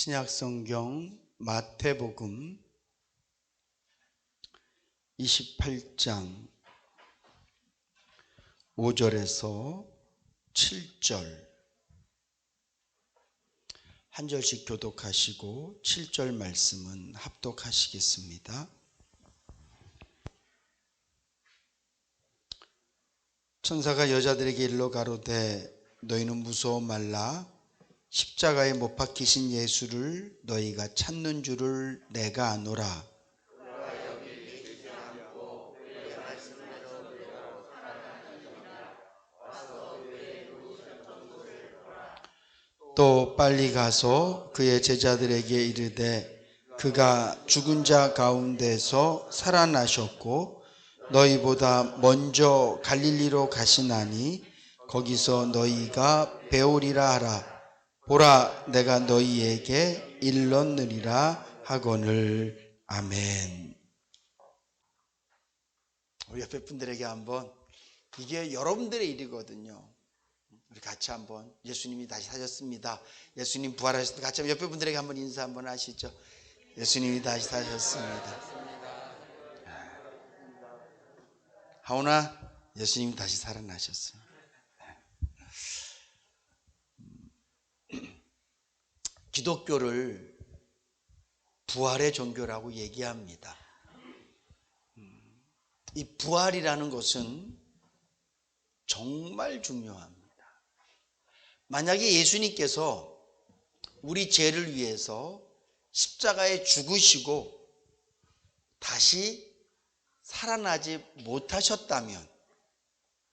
신약성경 마태복음 28장 5절에서 7절 한 절씩 교독하시고 7절 말씀은 합독하시겠습니다. 천사가 여자들에게 일러 가로되 너희는 무서워 말라. 십자가에 못 박히신 예수를 너희가 찾는 줄을 내가 아노라. 또 빨리 가서 그의 제자들에게 이르되 그가 죽은 자 가운데서 살아나셨고 너희보다 먼저 갈릴리로 가시나니 거기서 너희가 배우리라 하라. 보라, 내가 너희에게 일렀느니라 하거늘. 아멘. 우리 옆에 분들에게 한번, 이게 여러분들의 일이거든요. 우리 같이 한번, 예수님이 다시 사셨습니다, 예수님 부활하셨습니다, 같이 한번 옆에 분들에게 한번 인사 한번 하시죠. 예수님이 다시 사셨습니다. 하오나 예수님이 다시 살아나셨어요. 기독교를 부활의 종교라고 얘기합니다. 이 부활이라는 것은 정말 중요합니다. 만약에 예수님께서 우리 죄를 위해서 십자가에 죽으시고 다시 살아나지 못하셨다면,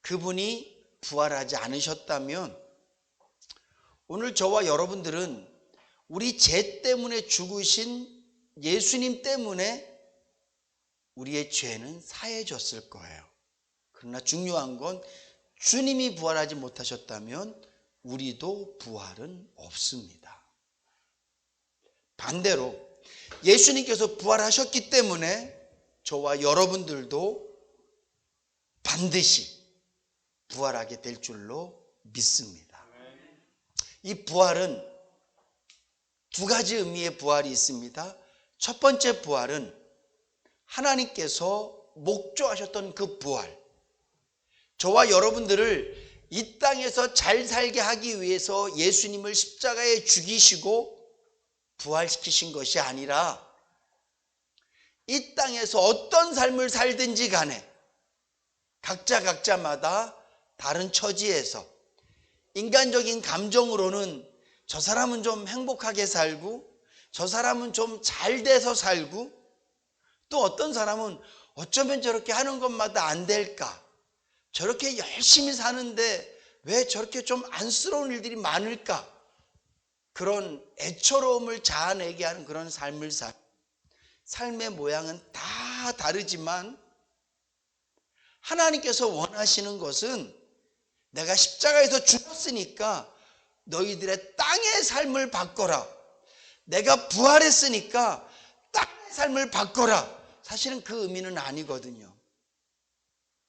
그분이 부활하지 않으셨다면 오늘 저와 여러분들은 우리 죄 때문에 죽으신 예수님 때문에 우리의 죄는 사해졌을 거예요. 그러나 중요한 건 주님이 부활하지 못하셨다면 우리도 부활은 없습니다. 반대로 예수님께서 부활하셨기 때문에 저와 여러분들도 반드시 부활하게 될 줄로 믿습니다. 이 부활은 두 가지 의미의 부활이 있습니다. 첫 번째 부활은 하나님께서 목조하셨던 그 부활, 저와 여러분들을 이 땅에서 잘 살게 하기 위해서 예수님을 십자가에 죽이시고 부활시키신 것이 아니라 이 땅에서 어떤 삶을 살든지 간에 각자마다 다른 처지에서 인간적인 감정으로는 저 사람은 좀 행복하게 살고 저 사람은 좀 잘 돼서 살고 또 어떤 사람은 어쩌면 저렇게 하는 것마다 안 될까, 저렇게 열심히 사는데 왜 저렇게 좀 안쓰러운 일들이 많을까, 그런 애처로움을 자아내게 하는 그런 삶을 삶의 모양은 다 다르지만 하나님께서 원하시는 것은 내가 십자가에서 죽었으니까 너희들의 땅의 삶을 바꿔라, 내가 부활했으니까 땅의 삶을 바꿔라, 사실은 그 의미는 아니거든요.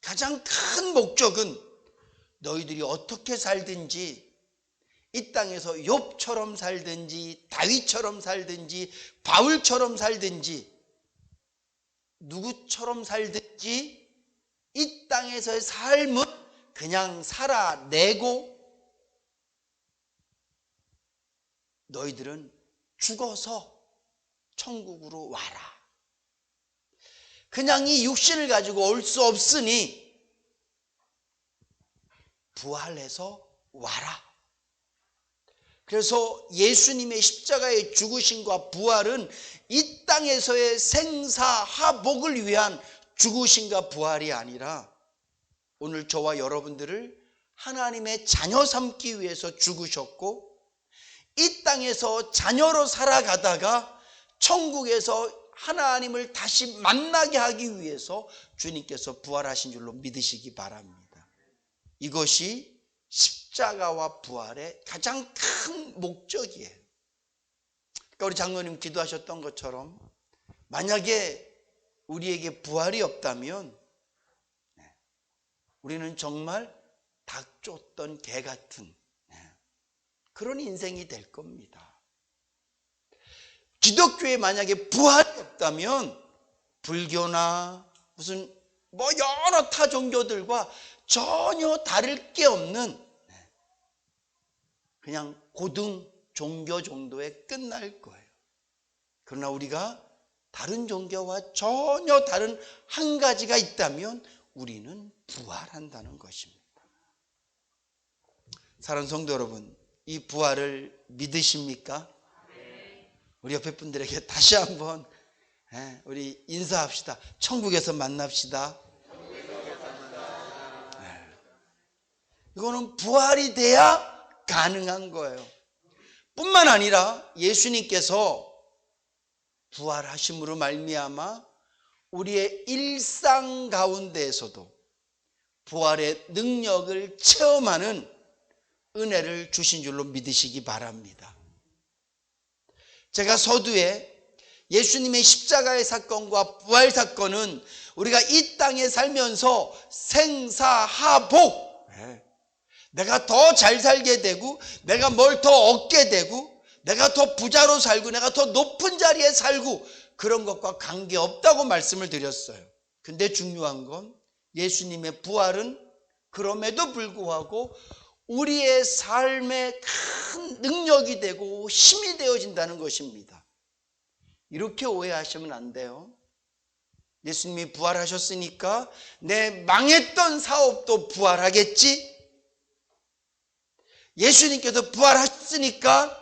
가장 큰 목적은 너희들이 어떻게 살든지, 이 땅에서 욥처럼 살든지 다윗처럼 살든지 바울처럼 살든지 누구처럼 살든지 이 땅에서의 삶은 그냥 살아내고 너희들은 죽어서 천국으로 와라. 그냥 이 육신을 가지고 올 수 없으니 부활해서 와라. 그래서 예수님의 십자가의 죽으심과 부활은 이 땅에서의 생사화복을 위한 죽으심과 부활이 아니라 오늘 저와 여러분들을 하나님의 자녀 삼기 위해서 죽으셨고 이 땅에서 자녀로 살아가다가 천국에서 하나님을 다시 만나게 하기 위해서 주님께서 부활하신 줄로 믿으시기 바랍니다. 이것이 십자가와 부활의 가장 큰 목적이에요. 그러니까 우리 장로님 기도하셨던 것처럼 만약에 우리에게 부활이 없다면 우리는 정말 닭 쫓던 개 같은 그런 인생이 될 겁니다. 기독교에 만약에 부활이 없다면 불교나 무슨 여러 타 종교들과 전혀 다를 게 없는 그냥 고등 종교 정도에 끝날 거예요. 그러나 우리가 다른 종교와 전혀 다른 한 가지가 있다면 우리는 부활한다는 것입니다. 사랑하는 성도 여러분, 이 부활을 믿으십니까? 우리 옆에 분들에게 다시 한번 우리 인사합시다. 천국에서 만납시다. 이거는 부활이 돼야 가능한 거예요. 뿐만 아니라 예수님께서 부활하심으로 말미암아 우리의 일상 가운데에서도 부활의 능력을 체험하는 은혜를 주신 줄로 믿으시기 바랍니다. 제가 서두에 예수님의 십자가의 사건과 부활 사건은 우리가 이 땅에 살면서 생사하복, 내가 더 잘 살게 되고 내가 뭘 더 얻게 되고 내가 더 부자로 살고 내가 더 높은 자리에 살고 그런 것과 관계없다고 말씀을 드렸어요. 근데 중요한 건 예수님의 부활은 그럼에도 불구하고 우리의 삶에 큰 능력이 되고 힘이 되어진다는 것입니다. 이렇게 오해하시면 안 돼요. 예수님이 부활하셨으니까 내 망했던 사업도 부활하겠지? 예수님께서 부활하셨으니까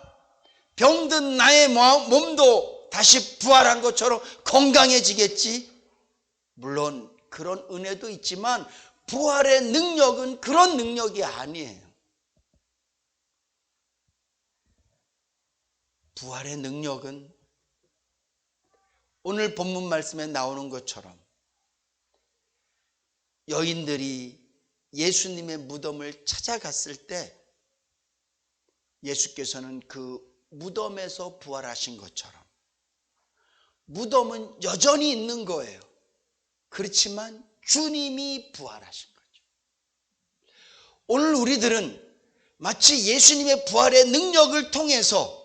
병든 나의 몸도 다시 부활한 것처럼 건강해지겠지? 물론 그런 은혜도 있지만 부활의 능력은 그런 능력이 아니에요. 부활의 능력은 오늘 본문 말씀에 나오는 것처럼 여인들이 예수님의 무덤을 찾아갔을 때 예수께서는 그 무덤에서 부활하신 것처럼 무덤은 여전히 있는 거예요. 그렇지만 주님이 부활하신 거죠. 오늘 우리들은 마치 예수님의 부활의 능력을 통해서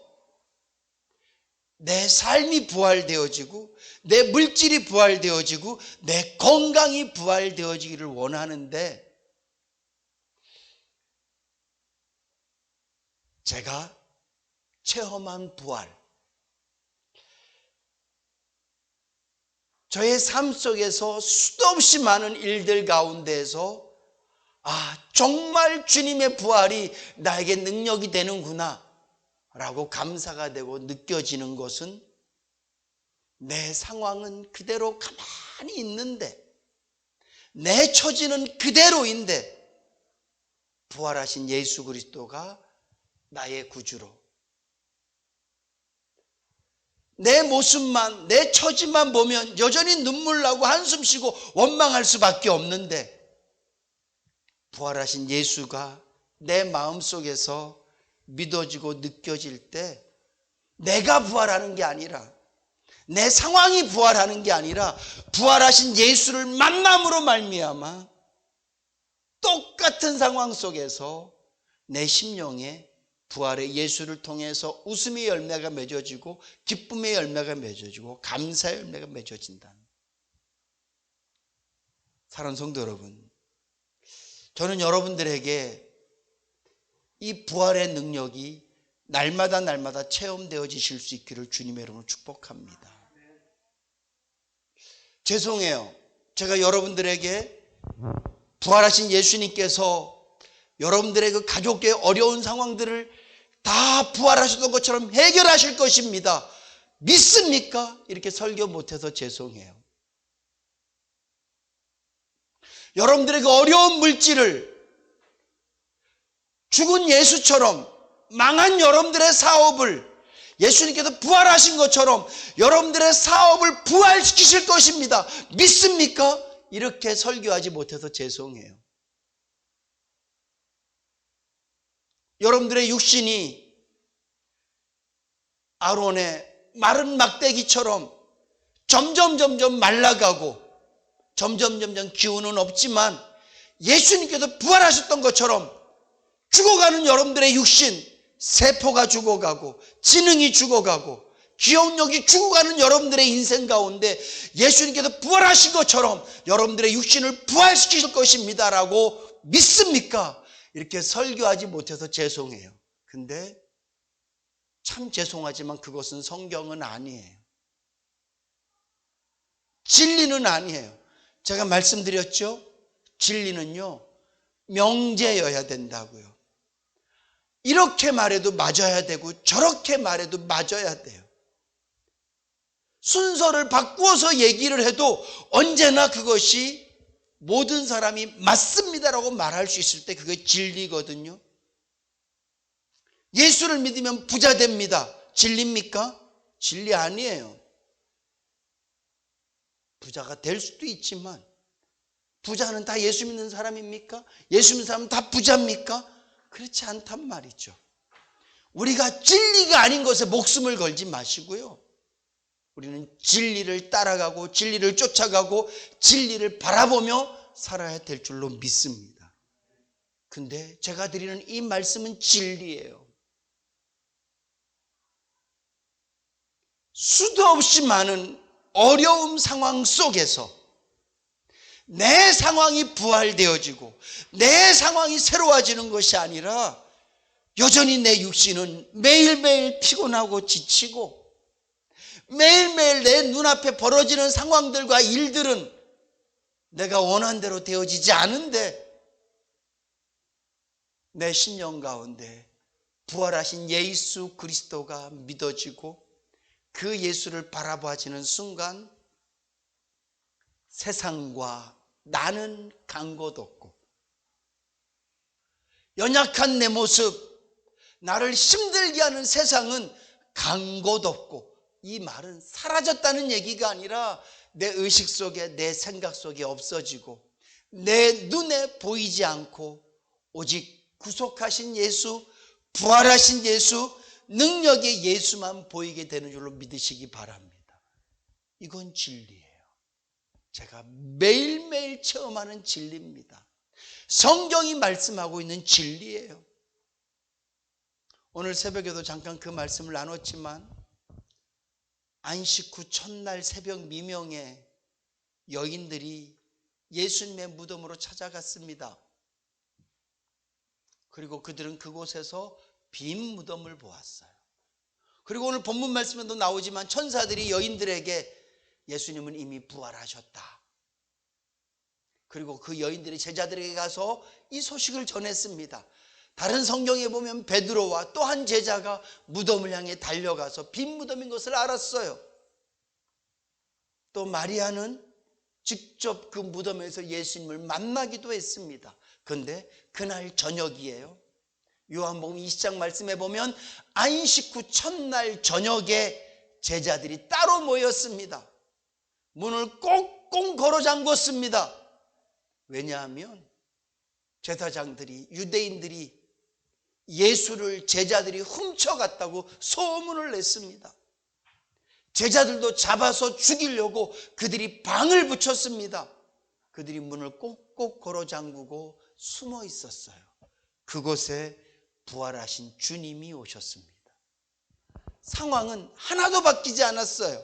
내 삶이 부활되어지고 내 물질이 부활되어지고 내 건강이 부활되어지기를 원하는데 제가 체험한 부활, 저의 삶 속에서 수도 없이 많은 일들 가운데에서 정말 주님의 부활이 나에게 능력이 되는구나 라고 감사가 되고 느껴지는 것은 내 상황은 그대로 가만히 있는데 내 처지는 그대로인데 부활하신 예수 그리스도가 나의 구주로 내 모습만 내 처지만 보면 여전히 눈물 나고 한숨 쉬고 원망할 수밖에 없는데 부활하신 예수가 내 마음속에서 믿어지고 느껴질 때 내가 부활하는 게 아니라 내 상황이 부활하는 게 아니라 부활하신 예수를 만남으로 말미암아 똑같은 상황 속에서 내 심령에 부활의 예수를 통해서 웃음의 열매가 맺어지고 기쁨의 열매가 맺어지고 감사의 열매가 맺어진다. 사랑하는 성도 여러분, 저는 여러분들에게 이 부활의 능력이 날마다 체험되어지실 수 있기를 주님의 이름으로 축복합니다. 죄송해요. 제가 여러분들에게 부활하신 예수님께서 여러분들의 그 가족의 어려운 상황들을 다 부활하셨던 것처럼 해결하실 것입니다. 믿습니까? 이렇게 설교 못해서 죄송해요. 여러분들의 그 어려운 물질을 죽은 예수처럼 망한 여러분들의 사업을 예수님께서 부활하신 것처럼 여러분들의 사업을 부활시키실 것입니다. 믿습니까? 이렇게 설교하지 못해서 죄송해요. 여러분들의 육신이 아론의 마른 막대기처럼 점점 말라가고 점점 기운은 없지만 예수님께서 부활하셨던 것처럼 죽어가는 여러분들의 육신, 세포가 죽어가고 지능이 죽어가고 기억력이 죽어가는 여러분들의 인생 가운데 예수님께서 부활하신 것처럼 여러분들의 육신을 부활시키실 것입니다 라고 믿습니까? 이렇게 설교하지 못해서 죄송해요. 근데 참 죄송하지만 그것은 성경은 아니에요. 진리는 아니에요. 제가 말씀드렸죠? 진리는요, 명제여야 된다고요. 이렇게 말해도 맞아야 되고 저렇게 말해도 맞아야 돼요. 순서를 바꾸어서 얘기를 해도 언제나 그것이 모든 사람이 맞습니다라고 말할 수 있을 때 그게 진리거든요. 예수를 믿으면 부자 됩니다. 진리입니까? 진리 아니에요. 부자가 될 수도 있지만 부자는 다 예수 믿는 사람입니까? 예수 믿는 사람은 다 부자입니까? 그렇지 않단 말이죠. 우리가 진리가 아닌 것에 목숨을 걸지 마시고요. 우리는 진리를 따라가고 진리를 쫓아가고 진리를 바라보며 살아야 될 줄로 믿습니다. 근데 제가 드리는 이 말씀은 진리예요. 수도 없이 많은 어려움 상황 속에서 내 상황이 부활되어지고 내 상황이 새로워지는 것이 아니라 여전히 내 육신은 매일매일 피곤하고 지치고 매일매일 내 눈앞에 벌어지는 상황들과 일들은 내가 원한 대로 되어지지 않은데 내 심령 가운데 부활하신 예수 그리스도가 믿어지고 그 예수를 바라봐지는 순간 세상과 나는 간 곳 없고 연약한 내 모습, 나를 힘들게 하는 세상은 간 곳 없고 이 말은 사라졌다는 얘기가 아니라 내 의식 속에 내 생각 속에 없어지고 내 눈에 보이지 않고 오직 구속하신 예수, 부활하신 예수, 능력의 예수만 보이게 되는 줄로 믿으시기 바랍니다. 이건 진리예요. 제가 매일매일 체험하는 진리입니다. 성경이 말씀하고 있는 진리예요. 오늘 새벽에도 잠깐 그 말씀을 나눴지만 안식 후 첫날 새벽 미명에 여인들이 예수님의 무덤으로 찾아갔습니다. 그리고 그들은 그곳에서 빈 무덤을 보았어요. 그리고 오늘 본문 말씀에도 나오지만 천사들이 여인들에게 예수님은 이미 부활하셨다. 그리고 그 여인들이 제자들에게 가서 이 소식을 전했습니다. 다른 성경에 보면 베드로와 또 한 제자가 무덤을 향해 달려가서 빈 무덤인 것을 알았어요. 또 마리아는 직접 그 무덤에서 예수님을 만나기도 했습니다. 그런데 그날 저녁이에요. 요한복음 20장 말씀에 보면 안식 후 첫날 저녁에 제자들이 따로 모였습니다. 문을 꽁꽁 걸어 잠궜습니다. 왜냐하면 제사장들이, 유대인들이 예수를 제자들이 훔쳐갔다고 소문을 냈습니다. 제자들도 잡아서 죽이려고 그들이 방을 붙였습니다. 그들이 문을 꼭꼭 걸어 잠그고 숨어 있었어요. 그곳에 부활하신 주님이 오셨습니다. 상황은 하나도 바뀌지 않았어요.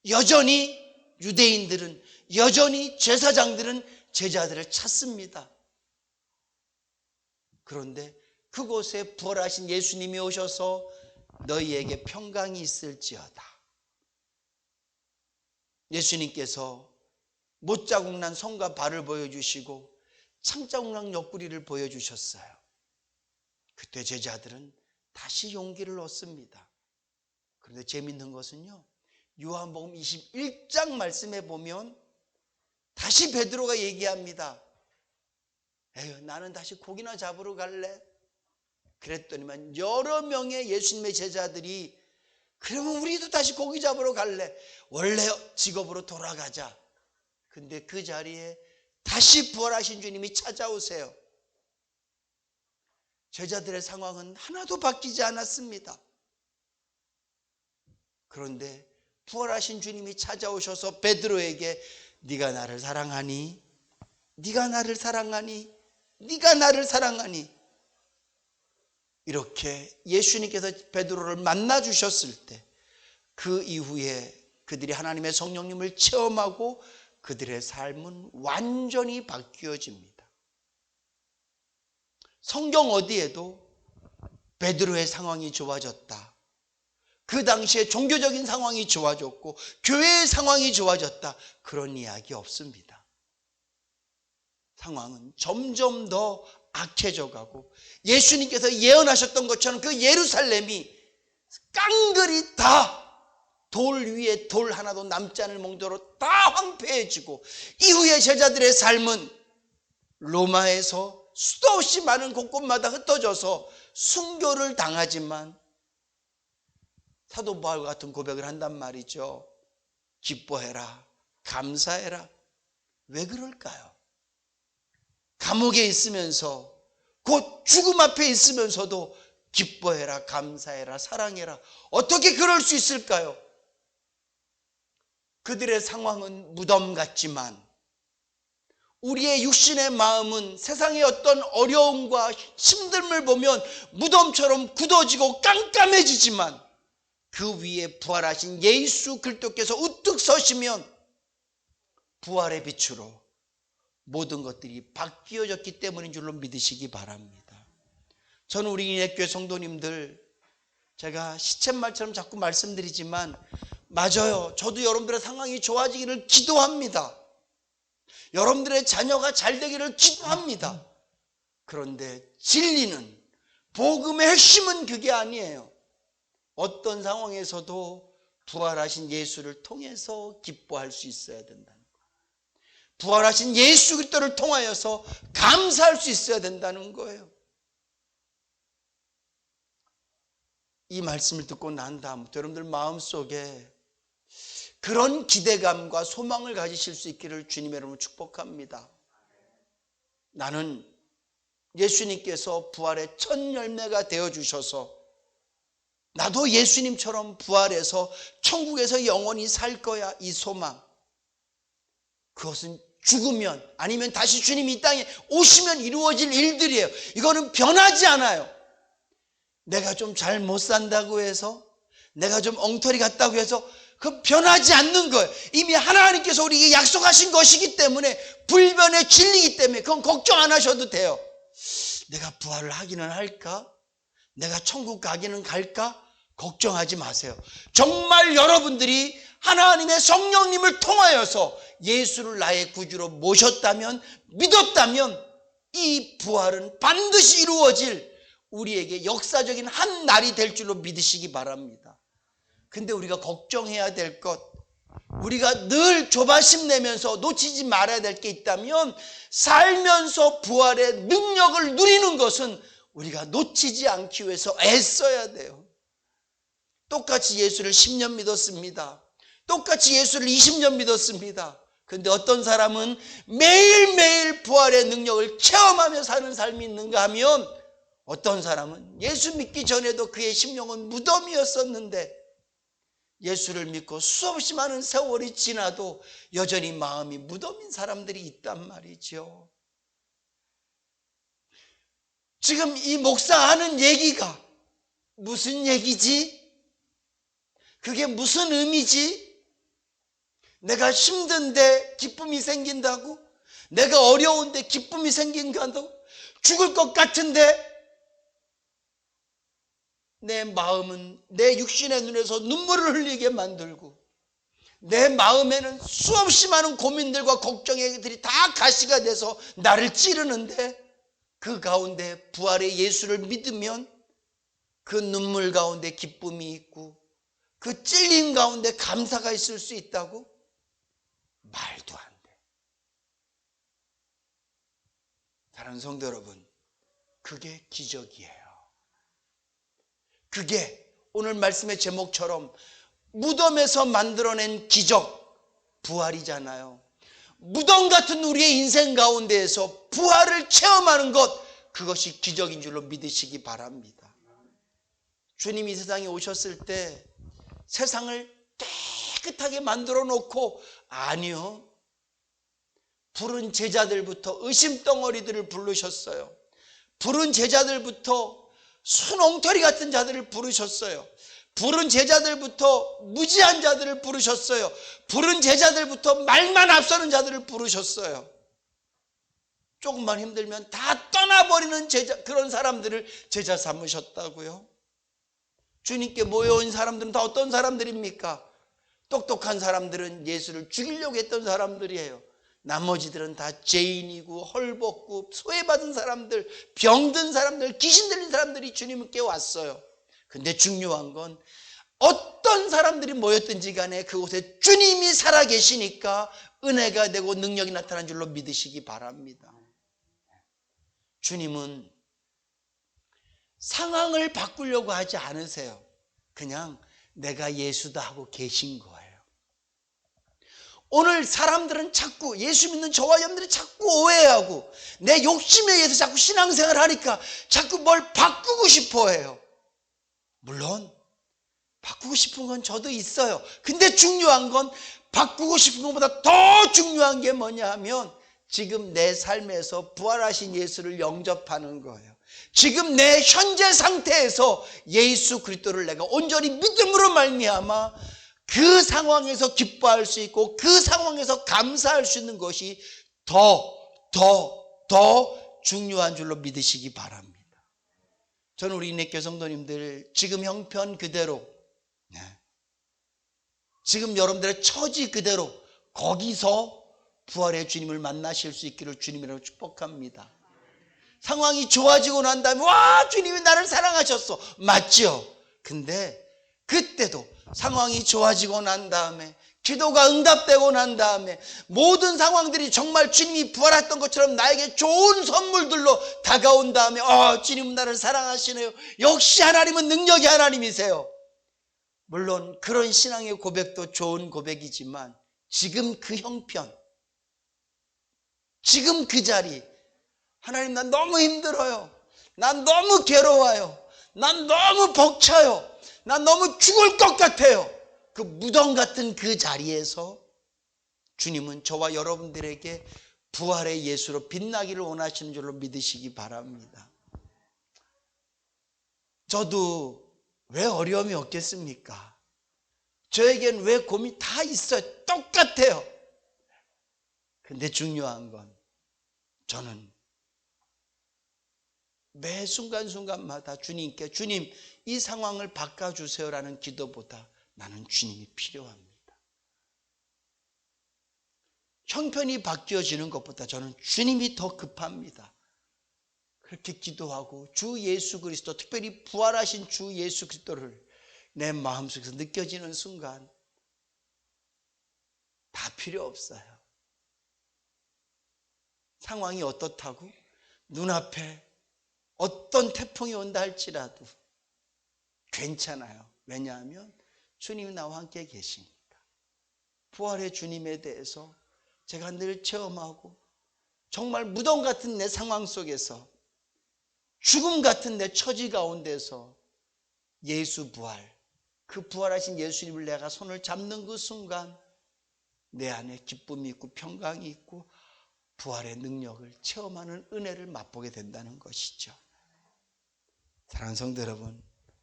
여전히 유대인들은, 여전히 제사장들은 제자들을 찾습니다. 그런데 그곳에 부활하신 예수님이 오셔서 너희에게 평강이 있을지어다. 예수님께서 못자국 난 손과 발을 보여주시고 창자국 난 옆구리를 보여주셨어요. 그때 제자들은 다시 용기를 얻습니다. 그런데 재밌는 것은요, 요한복음 21장 말씀에 보면 다시 베드로가 얘기합니다. 에휴, 나는 다시 고기나 잡으러 갈래. 그랬더니만 여러 명의 예수님의 제자들이 그러면 우리도 다시 고기 잡으러 갈래. 원래 직업으로 돌아가자. 근데 그 자리에 다시 부활하신 주님이 찾아오세요. 제자들의 상황은 하나도 바뀌지 않았습니다. 그런데 부활하신 주님이 찾아오셔서 베드로에게 네가 나를 사랑하니? 네가 나를 사랑하니? 네가 나를 사랑하니? 이렇게 예수님께서 베드로를 만나 주셨을 때 그 이후에 그들이 하나님의 성령님을 체험하고 그들의 삶은 완전히 바뀌어집니다. 성경 어디에도 베드로의 상황이 좋아졌다, 그 당시에 종교적인 상황이 좋아졌고 교회의 상황이 좋아졌다, 그런 이야기 없습니다. 상황은 점점 더 악해져 가고 예수님께서 예언하셨던 것처럼 그 예루살렘이 깡그리 다 돌 위에 돌 하나도 남지 않을 정도로 다 황폐해지고, 이후에 제자들의 삶은 로마에서 수도 없이 많은 곳곳마다 흩어져서 순교를 당하지만 사도 바울과 같은 고백을 한단 말이죠. 기뻐해라, 감사해라. 왜 그럴까요? 감옥에 있으면서, 곧 죽음 앞에 있으면서도 기뻐해라, 감사해라, 사랑해라. 어떻게 그럴 수 있을까요? 그들의 상황은 무덤 같지만 우리의 육신의 마음은 세상의 어떤 어려움과 힘듦을 보면 무덤처럼 굳어지고 깜깜해지지만, 그 위에 부활하신 예수 그리스도께서 우뚝 서시면 부활의 빛으로 모든 것들이 바뀌어졌기 때문인 줄로 믿으시기 바랍니다. 저는 우리 인해교회 성도님들, 제가 시쳇말처럼 자꾸 말씀드리지만 맞아요. 저도 여러분들의 상황이 좋아지기를 기도합니다. 여러분들의 자녀가 잘 되기를 기도합니다. 그런데 진리는, 복음의 핵심은 그게 아니에요. 어떤 상황에서도 부활하신 예수를 통해서 기뻐할 수 있어야 된다는 거예요. 부활하신 예수 그리스도를 통하여서 감사할 수 있어야 된다는 거예요. 이 말씀을 듣고 난 다음부터 여러분들 마음속에 그런 기대감과 소망을 가지실 수 있기를 주님의 이름으로 축복합니다. 나는 예수님께서 부활의 첫 열매가 되어주셔서 나도 예수님처럼 부활해서 천국에서 영원히 살 거야, 이 소망. 그것은 죽으면, 아니면 다시 주님이 이 땅에 오시면 이루어질 일들이에요. 이거는 변하지 않아요. 내가 좀 잘 못 산다고 해서, 내가 좀 엉터리 같다고 해서 그 변하지 않는 거예요. 이미 하나님께서 우리에게 약속하신 것이기 때문에, 불변의 진리이기 때문에 그건 걱정 안 하셔도 돼요. 내가 부활을 하기는 할까? 내가 천국 가기는 갈까? 걱정하지 마세요. 정말 여러분들이 하나님의 성령님을 통하여서 예수를 나의 구주로 모셨다면, 믿었다면 이 부활은 반드시 이루어질 우리에게 역사적인 한 날이 될 줄로 믿으시기 바랍니다. 근데 우리가 걱정해야 될 것, 우리가 늘 조바심 내면서 놓치지 말아야 될 게 있다면, 살면서 부활의 능력을 누리는 것은 우리가 놓치지 않기 위해서 애써야 돼요. 똑같이 예수를 10년 믿었습니다. 똑같이 예수를 20년 믿었습니다. 근데 어떤 사람은 매일매일 부활의 능력을 체험하며 사는 삶이 있는가 하면, 어떤 사람은 예수 믿기 전에도 그의 심령은 무덤이었었는데 예수를 믿고 수없이 많은 세월이 지나도 여전히 마음이 무덤인 사람들이 있단 말이죠. 지금 이 목사하는 얘기가 무슨 얘기지? 그게 무슨 의미지? 내가 힘든데 기쁨이 생긴다고? 내가 어려운데 기쁨이 생긴다고? 죽을 것 같은데 내 마음은 내 육신의 눈에서 눈물을 흘리게 만들고, 내 마음에는 수없이 많은 고민들과 걱정들이 다 가시가 돼서 나를 찌르는데, 그 가운데 부활의 예수를 믿으면 그 눈물 가운데 기쁨이 있고 그 찔림 가운데 감사가 있을 수 있다고? 말도 안 돼. 사랑하는 성도 여러분, 그게 기적이에요. 그게 오늘 말씀의 제목처럼 무덤에서 만들어낸 기적, 부활이잖아요. 무덤 같은 우리의 인생 가운데에서 부활을 체험하는 것, 그것이 기적인 줄로 믿으시기 바랍니다. 주님이 세상에 오셨을 때 세상을 깨끗하게 만들어 놓고, 아니요, 부른 제자들부터 의심덩어리들을 부르셨어요. 부른 제자들부터 순 엉터리 같은 자들을 부르셨어요. 부른 제자들부터 무지한 자들을 부르셨어요. 부른 제자들부터 말만 앞서는 자들을 부르셨어요. 조금만 힘들면 다 떠나버리는 그런 사람들을 제자 삼으셨다고요. 주님께 모여온 사람들은 다 어떤 사람들입니까? 똑똑한 사람들은 예수를 죽이려고 했던 사람들이에요. 나머지들은 다 죄인이고 헐벗고 소외받은 사람들, 병든 사람들, 귀신 들린 사람들이 주님께 왔어요. 근데 중요한 건 어떤 사람들이 모였든지 간에 그곳에 주님이 살아계시니까 은혜가 되고 능력이 나타난 줄로 믿으시기 바랍니다. 주님은 상황을 바꾸려고 하지 않으세요. 그냥 내가 예수다 하고 계신 거예요. 오늘 사람들은 자꾸 예수 믿는 저와 여러분들이 자꾸 오해하고 내 욕심에 의해서 자꾸 신앙생활을 하니까 자꾸 뭘 바꾸고 싶어 해요. 물론 바꾸고 싶은 건 저도 있어요. 근데 중요한 건 바꾸고 싶은 것보다 더 중요한 게 뭐냐 하면 지금 내 삶에서 부활하신 예수를 영접하는 거예요. 지금 내 현재 상태에서 예수 그리스도를 내가 온전히 믿음으로 말미암아 그 상황에서 기뻐할 수 있고 그 상황에서 감사할 수 있는 것이 더 중요한 줄로 믿으시기 바랍니다. 저는 우리 인내교회 성도님들 지금 형편 그대로, 지금 여러분들의 처지 그대로 거기서 부활의 주님을 만나실 수 있기를 주님이라고 축복합니다. 상황이 좋아지고 난 다음에 와 주님이 나를 사랑하셨어, 맞죠? 근데 그때도 상황이 좋아지고 난 다음에 기도가 응답되고 난 다음에 모든 상황들이 정말 주님이 부활했던 것처럼 나에게 좋은 선물들로 다가온 다음에 주님은 나를 사랑하시네요, 역시 하나님은 능력의 하나님이세요. 물론 그런 신앙의 고백도 좋은 고백이지만 지금 그 형편, 지금 그 자리, 하나님 난 너무 힘들어요, 난 너무 괴로워요, 난 너무 벅차요, 난 너무 죽을 것 같아요. 그 무덤 같은 그 자리에서 주님은 저와 여러분들에게 부활의 예수로 빛나기를 원하시는 줄로 믿으시기 바랍니다. 저도 왜 어려움이 없겠습니까? 저에겐 왜 고민 다 있어요. 똑같아요. 근데 중요한 건 저는 매 순간순간마다 주님께 주님 이 상황을 바꿔주세요라는 기도보다 나는 주님이 필요합니다. 형편이 바뀌어지는 것보다 저는 주님이 더 급합니다. 그렇게 기도하고 주 예수 그리스도, 특별히 부활하신 주 예수 그리스도를 내 마음속에서 느껴지는 순간 다 필요 없어요. 상황이 어떻다고? 눈앞에 어떤 태풍이 온다 할지라도 괜찮아요. 왜냐하면 주님이 나와 함께 계십니다. 부활의 주님에 대해서 제가 늘 체험하고 정말 무덤 같은 내 상황 속에서 죽음 같은 내 처지 가운데서 예수 부활, 그 부활하신 예수님을 내가 손을 잡는 그 순간 내 안에 기쁨이 있고 평강이 있고 부활의 능력을 체험하는 은혜를 맛보게 된다는 것이죠. 사랑하는 성도 여러분,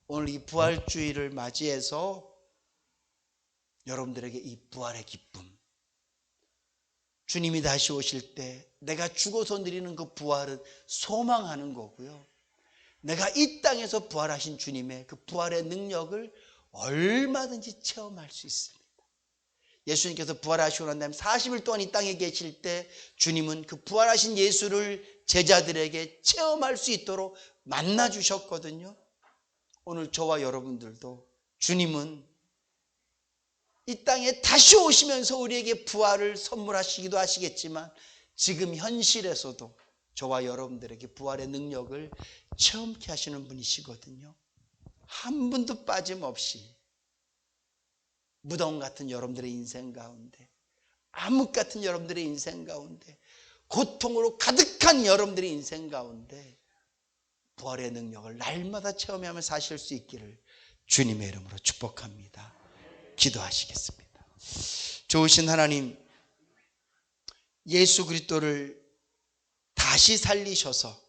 오늘 이 부활주의를 맞이해서 여러분들에게 이 부활의 기쁨, 주님이 다시 오실 때 내가 죽어서 누리는 그 부활은 소망하는 거고요, 내가 이 땅에서 부활하신 주님의 그 부활의 능력을 얼마든지 체험할 수 있습니다. 예수님께서 부활하시고 난 다음에 40일 동안 이 땅에 계실 때 주님은 그 부활하신 예수를 제자들에게 체험할 수 있도록 만나 주셨거든요. 오늘 저와 여러분들도 주님은 이 땅에 다시 오시면서 우리에게 부활을 선물하시기도 하시겠지만 지금 현실에서도 저와 여러분들에게 부활의 능력을 체험케 하시는 분이시거든요. 한 분도 빠짐없이 무덤 같은 여러분들의 인생 가운데, 암흑 같은 여러분들의 인생 가운데, 고통으로 가득한 여러분들의 인생 가운데 부활의 능력을 날마다 체험하며 사실 수 있기를 주님의 이름으로 축복합니다. 기도하시겠습니다. 좋으신 하나님, 예수 그리스도를 다시 살리셔서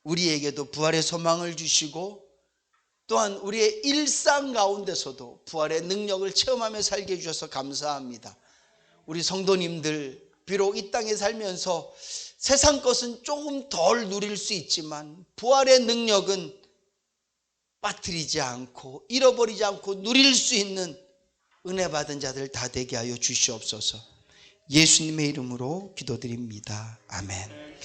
우리에게도 부활의 소망을 주시고 또한 우리의 일상 가운데서도 부활의 능력을 체험하며 살게 해주셔서 감사합니다. 우리 성도님들 비록 이 땅에 살면서 세상 것은 조금 덜 누릴 수 있지만 부활의 능력은 빠뜨리지 않고 잃어버리지 않고 누릴 수 있는 은혜 받은 자들 다 되게 하여 주시옵소서. 예수님의 이름으로 기도드립니다. 아멘.